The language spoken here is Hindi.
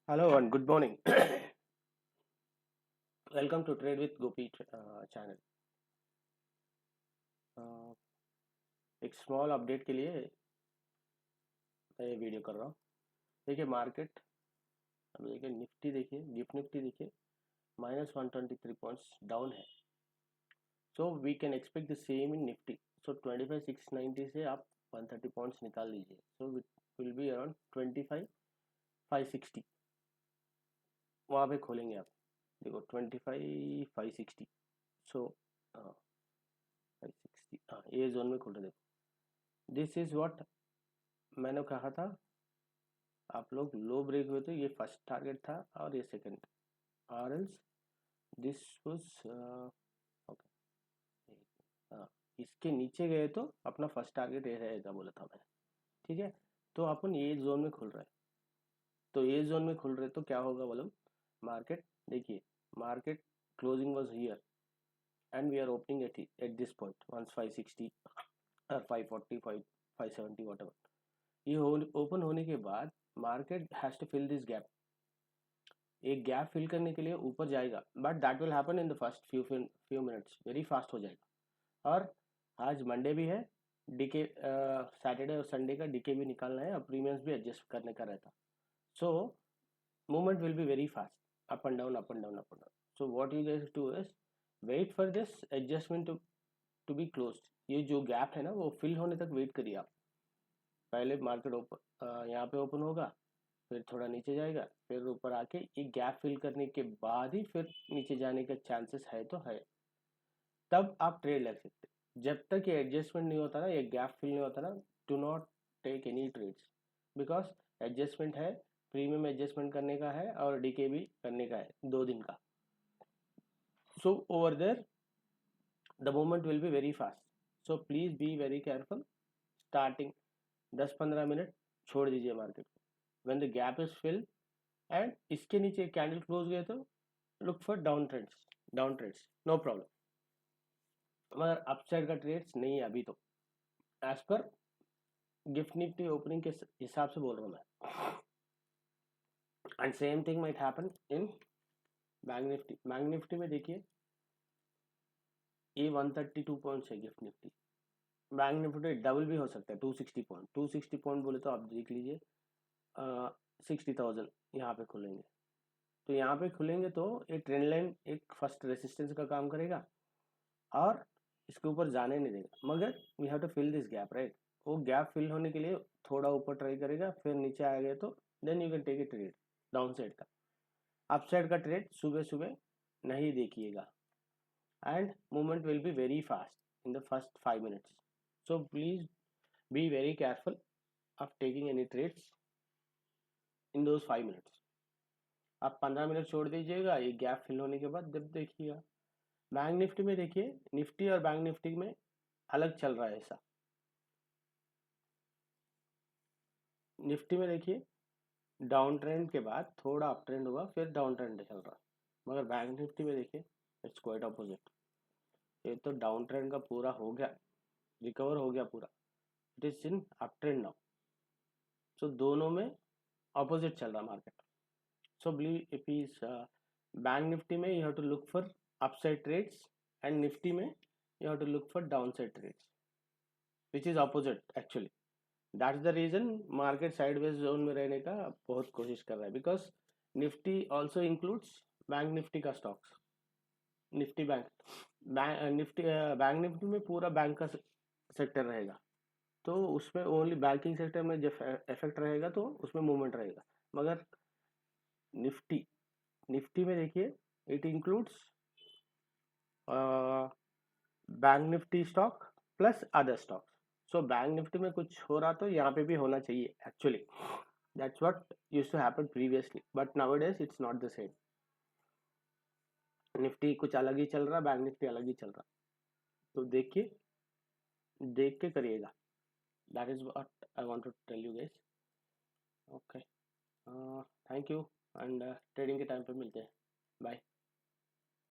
Hello and good morning. Welcome to Trade with Gopi channel. Uh, एक स्मॉल अपडेट के लिए मैं ये वीडियो कर रहा हूँ। देखिए मार्केट, अब देखिए निफ्टी, देखिए गिफ्ट निफ्टी देखिए -123 पॉइंट्स डाउन है। So we can expect the same in Nifty. So 25,690 से आप 130 पॉइंट्स निकाल लीजिए। So it will be around 25,560। वहाँ पे खोलेंगे आप, देखो 25,560। सो 560, हाँ ये जोन में खोल रहे, देखो दिस इज व्हाट मैंने कहा था। आप लोग लो ब्रेक हुए तो ये फर्स्ट टारगेट था और ये सेकंड, और एल्स दिस वाज ओके। इसके नीचे गए तो अपना फर्स्ट टारगेट ये रहेगा, बोला था मैंने। ठीक है, तो अपन ये जोन में खुल रहा है, तो ये जोन में खुल रहे तो क्या होगा बोलो। मार्केट देखिए, market closing was here and we are opening at this point once 560 और 540 570 व्हाटएवर। ये ओपन होने के बाद market has to fill this gap. एक गैप फिल करने के लिए ऊपर जाएगा, but that will happen in the first few minutes, very fast हो जाएगा। और आज मंडे भी है, डीके सैटरडे और संडे का डीके भी निकालना है और प्रीमियम्स भी एडजस्ट करने का रहता। So movement will be very fast, up and down up and down up and down. So what you guys do is wait for this adjustment to be closed. ये जो गैप है ना वो फिल होने तक वेट करिए आप। पहले मार्केट ओपन यहाँ पे ओपन होगा, फिर थोड़ा नीचे जाएगा, फिर ऊपर आके ये गैप फिल करने के बाद ही फिर नीचे जाने का चांसेस है तो है, तब आप ट्रेड लग सकते। जब तक ये एडजस्टमेंट नहीं होता ना, ये गैप फिल नहीं होता ना, do not take any trades, because adjustment है, प्रीमियम एडजस्टमेंट करने का है और डीके भी करने का है 2 दिन का। So over there the movement will be very fast, so please be very careful. Starting 10-15 minute छोड़ दीजिए मार्केट को, when the gap is fill and इसके नीचे कैंडल क्लोज गए तो look for down trades, down trades no problem. मगर अपसाइड का ट्रेड्स नहीं है अभी तो, as per gift Nifty opening के हिसाब से बोल रहा हूँ मैं। And same thing might happen in bank Nifty. Bank Nifty में देखिए ये 132 पॉइंट्स है gift Nifty. Bank Nifty double भी हो सकता है, 260 पॉइंट, 260 पॉइंट बोले तो आप देख लीजिए 60,000 यहाँ पे खुलेंगे। तो यहाँ पे खुलेंगे तो ये ट्रेंड लाइन एक फर्स्ट रेसिस्टेंस का काम करेगा और इसके ऊपर जाने नहीं देगा, मगर we have to fill this gap, right. वो गैप फिल होने के लिए थोड़ा ऊपर ट्राई करेगा, फिर नीचे आ गए तो then you can take a trade down side का। अप साइड का ट्रेड सुबह सुबह नहीं देखिएगा, and movement will be very fast in the first 5 minutes. So please be very careful of taking any trades in those 5 minutes. आप 15 मिनट छोड़ दीजिएगा, ये गैप फिल होने के बाद जब देखिएगा। बैंक निफ्टी में देखिए, निफ्टी और बैंक निफ्टी में अलग चल रहा है ऐसा। निफ्टी में देखिए डाउन ट्रेंड के बाद थोड़ा अप ट्रेंड हुआ, फिर डाउन ट्रेंड चल रहा। मगर बैंक निफ्टी में देखिए इट्स क्वाइट अपोजिट। ये तो डाउन ट्रेंड का पूरा हो गया, रिकवर हो गया पूरा, it is in up trend now. So दोनों में अपोजिट चल रहा market. So if is bank Nifty में you have to look for upside trades and Nifty में you have to look for down side trades, which is opposite actually. That's the reason market sideways zone में रहने का बहुत कोशिश कर रहा है, because Nifty also includes bank Nifty का stocks. Nifty bank, Nifty bank Nifty में पूरा बैंक का सेक्टर रहेगा, तो उसमें ओनली बैंकिंग सेक्टर में जब इफेक्ट रहेगा तो उसमें मूवमेंट रहेगा। मगर निफ्टी, निफ्टी में देखिए it includes bank Nifty stock plus other stock. So bank Nifty में कुछ हो रहा तो यहाँ पे भी होना चाहिए actually. That's what used to happen previously, but nowadays it's not the same. Nifty कुछ अलग ही चल रहा, बैंक निफ्टी अलग ही चल रहा। तो देखिए, देख के करिएगा। That is what I want to tell you guys. Okay, thank you and trading के टाइम पे मिलते हैं। बाय।